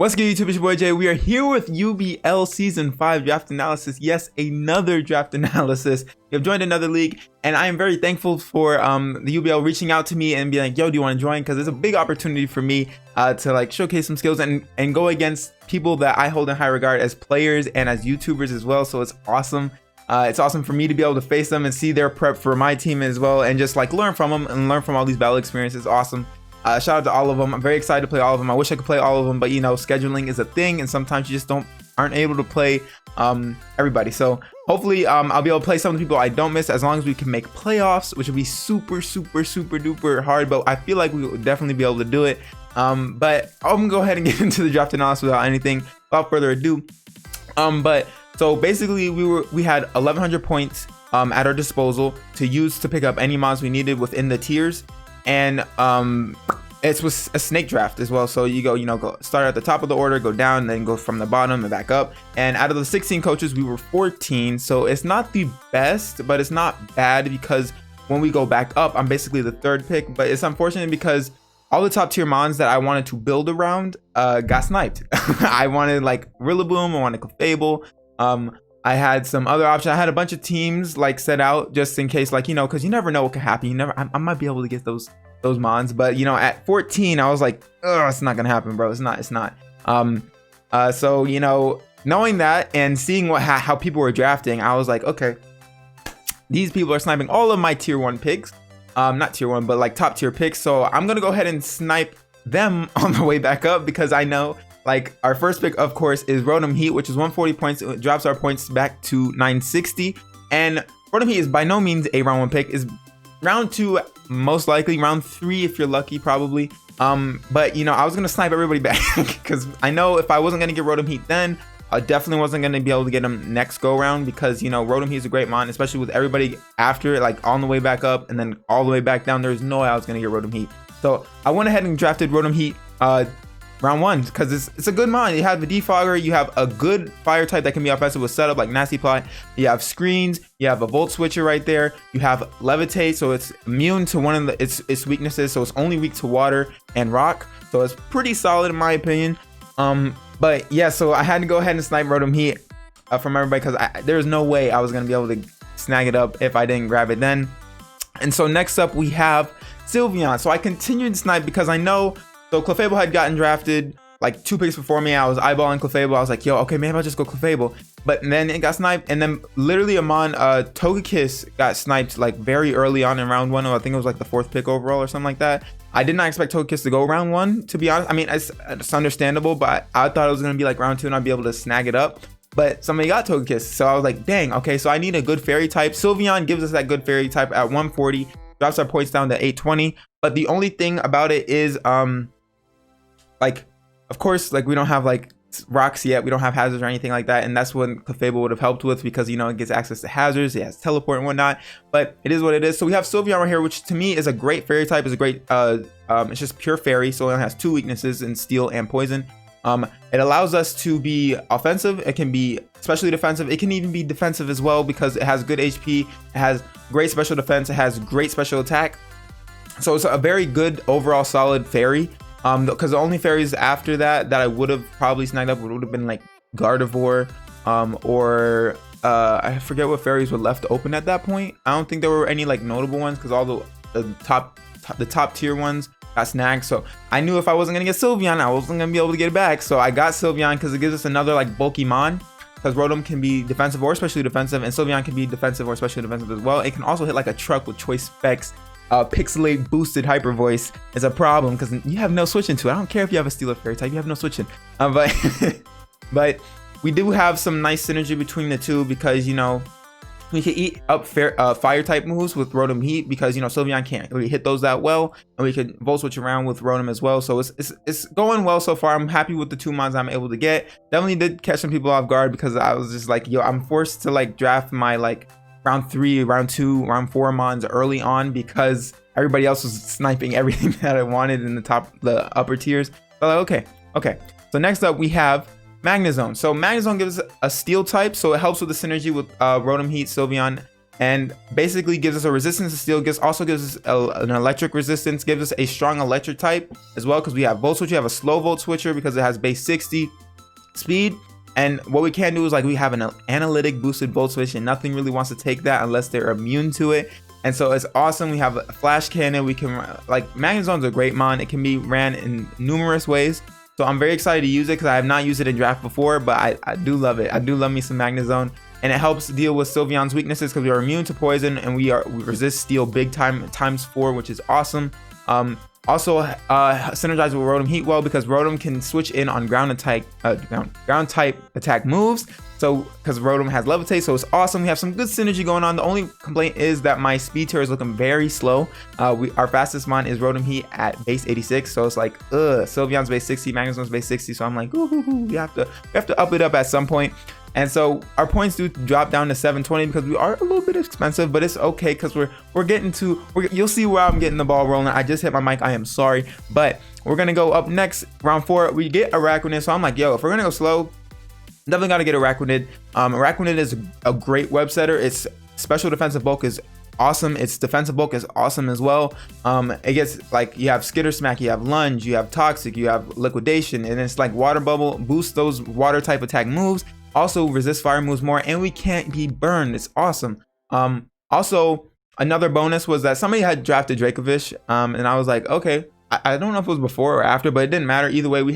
What's good, YouTube? It's your boy Jay. We are here with UBL Season 5 Draft Analysis. Yes, another draft analysis. We have joined another league, and I am very thankful for the UBL reaching out to me and be like, yo, do you want to join? Because it's a big opportunity for me to like showcase some skills and go against people that I hold in high regard as players and as YouTubers as well. So it's awesome. It's awesome for me to be able to face them and see their prep for my team as well, and just like learn from them and learn from all these battle experiences. Awesome. Shout out to all of them. I'm very excited to play all of them. I wish I could play all of them, but you know, scheduling is a thing, and sometimes you just aren't able to play everybody. So hopefully I'll be able to play some of the people I don't miss, as long as we can make playoffs, which would be super duper hard, but I feel like we will definitely be able to do it. But I'm gonna go ahead and get into the draft analysis without further ado. But so basically we had 1100 points at our disposal to use to pick up any mods we needed within the tiers. And it was a snake draft as well, so you go start at the top of the order, go down, then go from the bottom and back up. And out of the 16 coaches, we were 14, so it's not the best, but it's not bad, because when we go back up, I'm basically the third pick. But it's unfortunate because all the top tier mons that I wanted to build around got sniped. I wanted like Rillaboom, I wanted Clefable, I had some other options. I had a bunch of teams like set out just in case, like, you know, because you never know what could happen. I might be able to get those mons, but you know, at 14 I was like, oh, it's not gonna happen, bro. It's not. So you know, knowing that and seeing how people were drafting, I was like, okay, these people are sniping all of my tier 1 picks, not tier 1, but like top tier picks. So I'm gonna go ahead and snipe them on the way back up, because I know, like, our first pick, of course, is Rotom Heat, which is 140 points. It drops our points back to 960. And Rotom Heat is by no means a round 1 pick. Is round 2, most likely round 3 if you're lucky, probably. But you know, I was gonna snipe everybody back because I know if I wasn't gonna get Rotom Heat then, I definitely wasn't gonna be able to get him next go round, because you know, Rotom Heat is a great mon, especially with everybody after it, like on the way back up and then all the way back down. There's no way I was gonna get Rotom Heat. So I went ahead and drafted Rotom Heat round 1, because it's a good mon. You have the defogger, you have a good fire type that can be offensive with setup like Nasty Plot, you have screens, you have a volt switcher right there, you have levitate, so it's immune to one of its weaknesses, so it's only weak to water and rock, so it's pretty solid in my opinion. But yeah, so I had to go ahead and snipe Rotom Heat from everybody, because there's no way I was gonna be able to snag it up if I didn't grab it then. And so next up we have Sylveon. So I continued to snipe because I know, so Clefable had gotten drafted like 2 picks before me. I was eyeballing Clefable. I was like, yo, okay, maybe I'll just go Clefable. But then it got sniped, and then literally Amon Togekiss got sniped like very early on in round 1. I think it was like the 4th pick overall or something like that. I did not expect Togekiss to go round 1, to be honest. I mean, it's understandable, but I thought it was gonna be like round 2 and I'd be able to snag it up. But somebody got Togekiss, so I was like, dang, okay, so I need a good fairy type. Sylveon gives us that good fairy type at 140, drops our points down to 820. But the only thing about it is like, of course, like we don't have like rocks yet, we don't have hazards or anything like that, and that's what Clefable would have helped with, because you know, it gets access to hazards, it has teleport and whatnot. But it is what it is. So we have Sylveon right here, which to me is a great fairy type, is a great it's just pure fairy, so it only has 2 weaknesses in steel and poison. It allows us to be offensive, it can be especially defensive, it can even be defensive as well, because it has good HP, it has great special defense, it has great special attack. So it's a very good overall solid fairy. Because the only fairies after that I would have probably snagged up would have been like Gardevoir, or I forget what fairies were left open at that point. I don't think there were any like notable ones, because all the top tier ones got snagged. So I knew if I wasn't gonna get Sylveon, I wasn't gonna be able to get it back. So I got Sylveon because it gives us another like bulky mon, because Rotom can be defensive or especially defensive, and Sylveon can be defensive or especially defensive as well. It can also hit like a truck with choice specs. Pixelate boosted hyper voice is a problem, because you have no switching to it. I don't care if you have a steel or fairy type, you have no switching. But we do have some nice synergy between the two, because you know, we can eat up fire type moves with Rotom Heat, because you know, Sylveon can't really hit those that well, and we can volt switch around with Rotom as well. So it's going well so far. I'm happy with the 2 mons I'm able to get. Definitely did catch some people off guard, because I was just like, yo, I'm forced to like draft my like round 3, round 2, round 4 mons early on, because everybody else was sniping everything that I wanted in the upper tiers. So like, okay. So next up we have Magnazone. So Magnazone gives a steel type, so it helps with the synergy with Rotom Heat, Sylveon, and basically gives us a resistance to steel, also gives us an electric resistance, gives us a strong electric type as well, because we have volt switch. We have a slow volt switcher because it has base 60 speed. And what we can do is like we have an analytic boosted volt switch, and nothing really wants to take that unless they're immune to it. And so it's awesome. We have a flash cannon. We can like Magnazone's a great mon. It can be ran in numerous ways. So I'm very excited to use it because I have not used it in draft before, but I do love it. I do love me some Magnazone, and it helps deal with Sylveon's weaknesses because we are immune to poison and we resist steel big time ×4, which is awesome. Also synergize with Rotom Heat well because Rotom can switch in on ground type attack moves. So because Rotom has levitate, so it's awesome. We have some good synergy going on. The only complaint is that my speed tier is looking very slow. Our fastest mon is Rotom Heat at base 86, so it's like Sylveon's base 60, Magnazone's base 60, so I'm like we have to up it up at some point. And so our points do drop down to 720 because we are a little bit expensive, but it's okay because we're getting to, you'll see where I'm getting the ball rolling. I just hit my mic, I am sorry, but we're gonna go up next. Round 4, we get Arachnid. So I'm like, yo, if we're gonna go slow, definitely gotta get Arachnid. Arachnid is a great web setter. Its special defensive bulk is awesome. Its defensive bulk is awesome as well. It gets like, you have Skitter Smack, you have Lunge, you have Toxic, you have Liquidation, and it's like Water Bubble, boosts those water type attack moves. Also resist fire moves more, and we can't be burned. It's awesome. Also another bonus was that somebody had drafted Dracovish, and I was like, okay, I don't know if it was before or after, but it didn't matter. Either way, we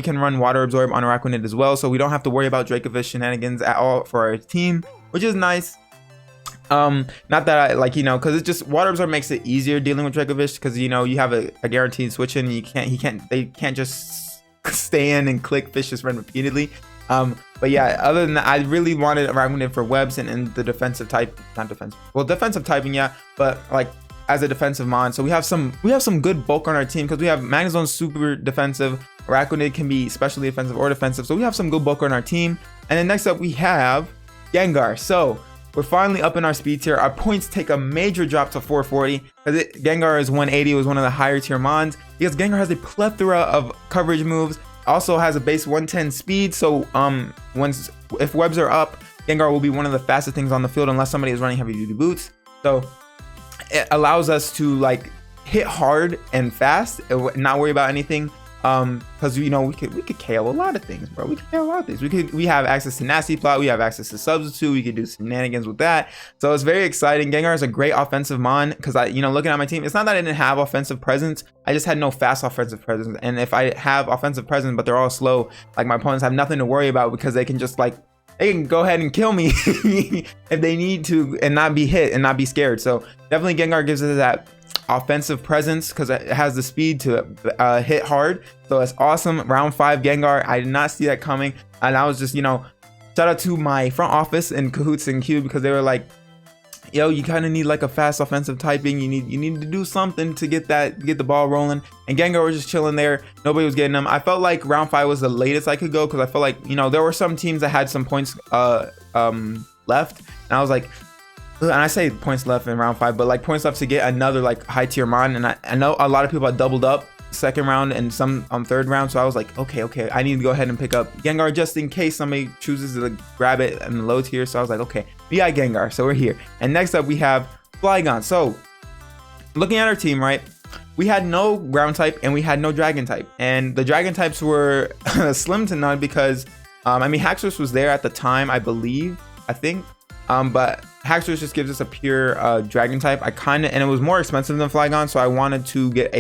can run Water Absorb on Arachnid as well, so we don't have to worry about Dracovish shenanigans at all for our team, which is nice. Not that I like, you know, because it's just Water Absorb makes it easier dealing with Dracovish because, you know, you have a guaranteed switch in. They can't just stay in and click fish just run repeatedly. But yeah, other than that, I really wanted Arachnid for webs and the defensive type, defensive typing, yeah, but like as a defensive mon. So we have some good bulk on our team because we have Magnazone super defensive. Arachnid can be especially offensive or defensive. So we have some good bulk on our team. And then next up we have Gengar. So we're finally up in our speed tier. Our points take a major drop to 440 because Gengar is 180. It was one of the higher tier mons because Gengar has a plethora of coverage moves. Also has a base 110 speed, so if webs are up, Gengar will be one of the fastest things on the field unless somebody is running heavy duty boots. So it allows us to like hit hard and fast and not worry about anything, because you know we could KO a lot of things, bro. We could KO a lot of things. We have access to Nasty Plot, we have access to Substitute, we could do shenanigans with that. So it's very exciting. Gengar is a great offensive mon because looking at my team, it's not that I didn't have offensive presence, I just had no fast offensive presence. And if I have offensive presence but they're all slow, like my opponents have nothing to worry about because they can just like, they can go ahead and kill me if they need to and not be hit and not be scared. So definitely Gengar gives us that offensive presence because it has the speed to hit hard. So it's awesome. Round 5 Gengar, I did not see that coming, and I was just, you know, shout out to my front office and Cahoots and Q because they were like, yo, you kind of need like a fast offensive typing. You need to do something to get the ball rolling. And Gengar was just chilling there. Nobody was getting them. I felt like round 5 was the latest I could go because I felt like, you know, there were some teams that had some points left, and I was like, and I say points left in round 5, but like points left to get another like high tier mon. And I know a lot of people had doubled up second round and some on third round, so I was like, okay, I need to go ahead and pick up Gengar just in case somebody chooses to grab it in the low tier. So I was like, okay, we got Gengar, so we're here. And next up we have Flygon. So looking at our team, right, we had no ground type and we had no dragon type, and the dragon types were slim to none because I mean Haxorus was there at the time, I think, but Haxorus just gives us a pure dragon type. And it was more expensive than Flygon, so I wanted to get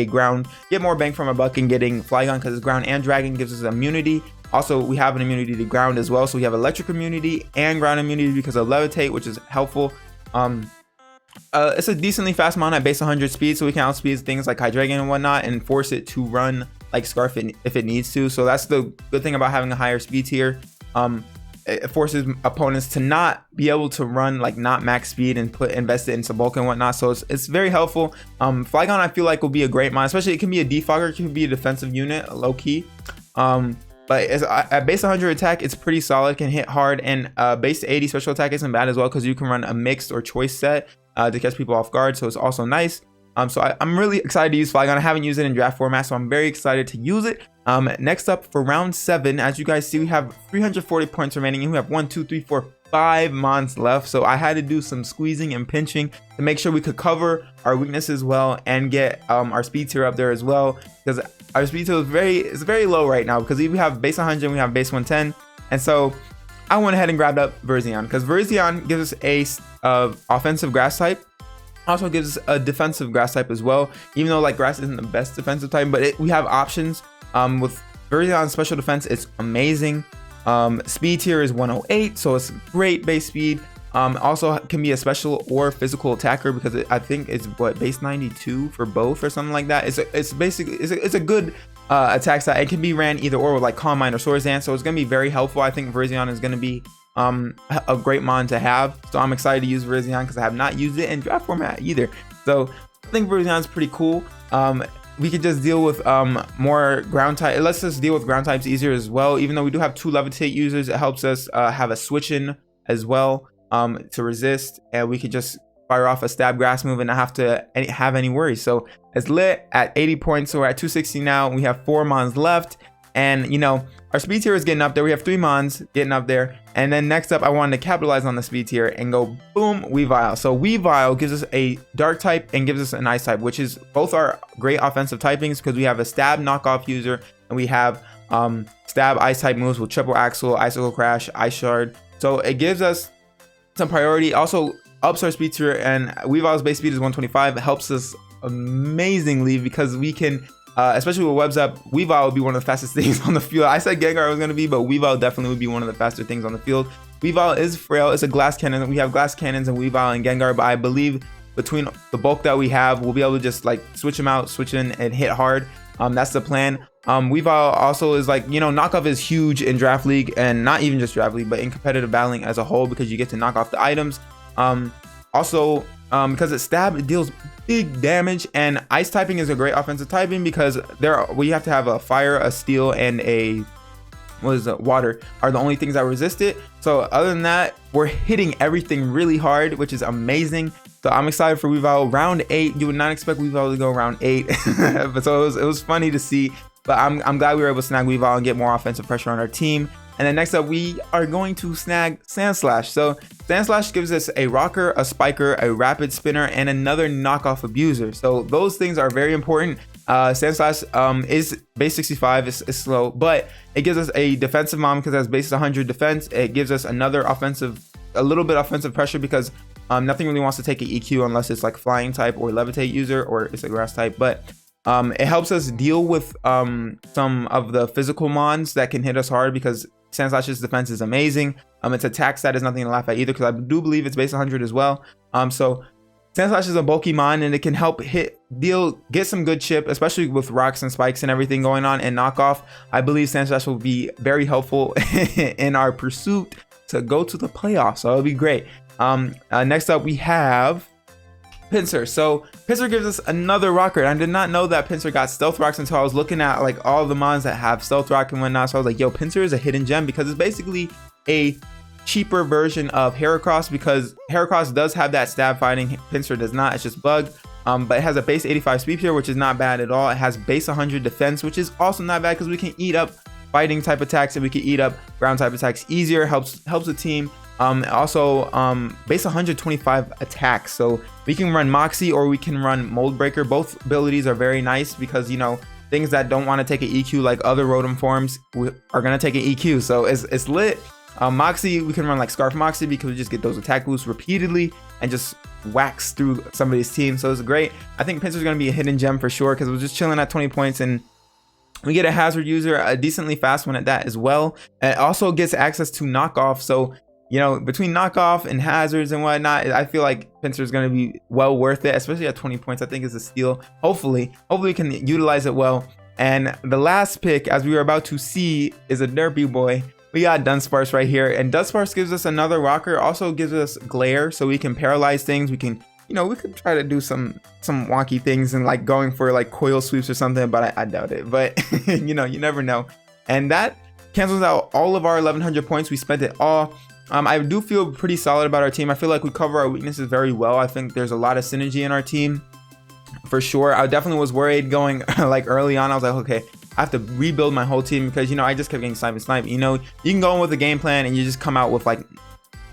more bang for my buck in getting Flygon because ground and dragon gives us immunity. Also, we have an immunity to ground as well, so we have electric immunity and ground immunity because of levitate, which is helpful. It's a decently fast mon at base 100 speed, so we can outspeed things like Hydreigon and whatnot and force it to run like Scarf if it needs to. So that's the good thing about having a higher speed tier. It forces opponents to not be able to run like not max speed and invest it into bulk and whatnot. So it's very helpful. Flygon I feel like will be a great mon, especially it can be a defogger, it can be a defensive unit, low key. But at base 100 attack, it's pretty solid, can hit hard, and base 80 special attack isn't bad as well because you can run a mixed or choice set to catch people off guard. So it's also nice. So I'm really excited to use Flygon. I haven't used it in draft format, so I'm very excited to use it. Next up for round 7, as you guys see, we have 340 points remaining, and we have 1, 2, 3, 4, 5 mons left, so I had to do some squeezing and pinching to make sure we could cover our weaknesses well and get our speed tier up there as well, because our speed tier is very low right now because we have base 100 and we have base 110. And so I went ahead and grabbed up Verzion because Verzion gives us a offensive grass type, also gives us a defensive grass type as well, even though like grass isn't the best defensive type, but we have options. With Verzion's special defense, it's amazing. Speed tier is 108, so it's great base speed. Also can be a special or physical attacker because I think it's what, base 92 for both or something like that. It's basically it's a good attack stat. It can be ran either or with like Calm Mind or Swords Dance, so it's gonna be very helpful. I think Verzion is gonna be a great mon to have, so I'm excited to use Verzion because I have not used it in draft format either. So I think Verzion is pretty cool. We could just deal with more ground type. It lets us deal with ground types easier as well. Even though we do have 2 levitate users, it helps us have a switch in as well to resist, and we could just fire off a stab grass move and not have to have any worries. So it's lit at 80 points, so we're at 260 now. We have 4 mons left, and you know, our speed tier is getting up there. We have 3 mons getting up there, and then next up I wanted to capitalize on the speed tier and go boom, Weevil. So Weevil gives us a dark type and gives us an ice type, which is both our great offensive typings because we have a stab knockoff user and we have stab ice type moves with triple axle, icicle crash, ice shard. So it gives us some priority, also ups our speed tier, and Weevil's base speed is 125. It helps us amazingly because we can especially with webs up, Weevil would be one of the fastest things on the field. I said Gengar was going to be, but Weevil definitely would be one of the faster things on the field. Weevil is frail. It's a glass cannon. We have glass cannons and Weevil and Gengar, but I believe between the bulk that we have, we'll be able to just like switch them out, switch in and hit hard. That's the plan. Weevil also is like, you know, knockoff is huge in Draft League, and not even just Draft League, but in competitive battling as a whole, because you get to knock off the items. Also, because it's stab, it deals big damage, and ice typing is a great offensive typing because we have to have a fire, a steel, and a water are the only things that resist it. So other than that, we're hitting everything really hard, which is amazing. So I'm excited for Weevil. Round 8, you would not expect Weevil to go round 8, but so it was funny to see. But I'm glad we were able to snag Weevil and get more offensive pressure on our team. And then next up, we are going to snag Sanslash. So Sanslash gives us a rocker, a spiker, a rapid spinner, and another knockoff abuser. So those things are very important. Sanslash is base 65, is slow, but it gives us a defensive mom because it has base 100 defense. It gives us another a little bit offensive pressure because nothing really wants to take an EQ unless it's like flying type or levitate user or it's a grass type. But it helps us deal with some of the physical mons that can hit us hard because Sanslash's defense is amazing. Its attack stat is nothing to laugh at either because I do believe it's base 100 as well. So Sanslash is a bulky mon and it can help get some good chip, especially with rocks and spikes and everything going on and knockoff. I believe Sanslash will be very helpful in our pursuit to go to the playoffs. So it'll be great. Next up we have Pincer. So Pincer gives us another rocker. I did not know that Pincer got stealth rocks until I was looking at like all the mons that have stealth rock and whatnot. So I was like, yo, Pincer is a hidden gem because it's basically a cheaper version of Heracross, because Heracross does have that stab fighting, Pincer does not. It's just bug. But it has a base 85 speed tier, which is not bad at all. It has base 100 defense, which is also not bad because we can eat up fighting type attacks and we can eat up ground type attacks easier. Helps the team. Also base 125 attacks, so we can run Moxie or we can run Mold Breaker. Both abilities are very nice because, you know, things that don't want to take an EQ like other Rotom forms are gonna take an EQ, so it's lit. Moxie, we can run like Scarf Moxie because we just get those attack boosts repeatedly and just wax through somebody's team, so it's great. I think Pincer's gonna be a hidden gem for sure because we're just chilling at 20 points and we get a hazard user, a decently fast one at that as well. And it also gets access to knockoff, so you know, between knockoff and hazards and whatnot, I feel like Pincer is going to be well worth it, especially at 20 points. I think is a steal. Hopefully we can utilize it well. And the last pick, as we were about to see, is a Derpyboy. We got Dunsparce right here, and Dunsparce gives us another rocker, also gives us glare, so we can paralyze things. We can, you know, we could try to do some wonky things and like going for like coil sweeps or something, but I doubt it. But you know, you never know. And that cancels out all of our 1100 points. We spent it all. I do feel pretty solid about our team. I feel like we cover our weaknesses very well. I think there's a lot of synergy in our team for sure. I definitely was worried going like early on. I was like, okay, I have to rebuild my whole team because, you know, I just kept getting sniped. You know, you can go in with a game plan and you just come out with like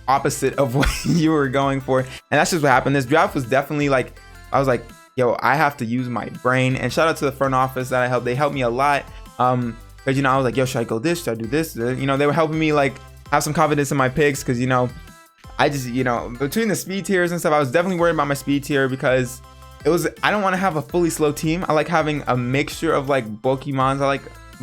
opposite of what you were going for. And that's just what happened. This draft was definitely like, I was like, yo, I have to use my brain. And shout out to the front office that I helped. They helped me a lot. Because, you know, I was like, yo, should I go this? Should I do this? You know, they were helping me like have some confidence in my picks. Because, you know, I just, you know, between the speed tiers and stuff, I was definitely worried about my speed tier because it was, I don't want to have a fully slow team. I like having a mixture of like Pokemons. I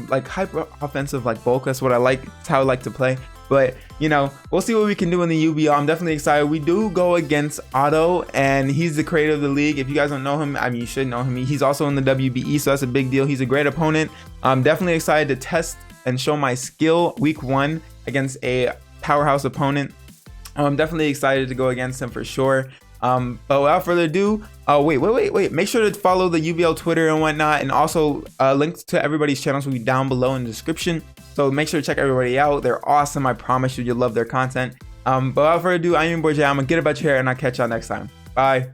like hyper offensive like bulk. That's what I like. It's how I like to play. But, you know, we'll see what we can do in the UBL. I'm definitely excited. We do go against Otto, and he's the creator of the league. If you guys don't know him, I mean, you should know him. He's also in the WBE, so that's a big deal. He's a great opponent. I'm definitely excited to test and show my skill week 1 against a powerhouse opponent. I'm definitely excited to go against him for sure. But without further ado, wait. Make sure to follow the UBL Twitter and whatnot. And also links to everybody's channels will be down below in the description. So make sure to check everybody out. They're awesome. I promise you, you'll love their content. But without further ado, I am your boy Jay. I'm gonna get about your hair and I'll catch y'all next time. Bye.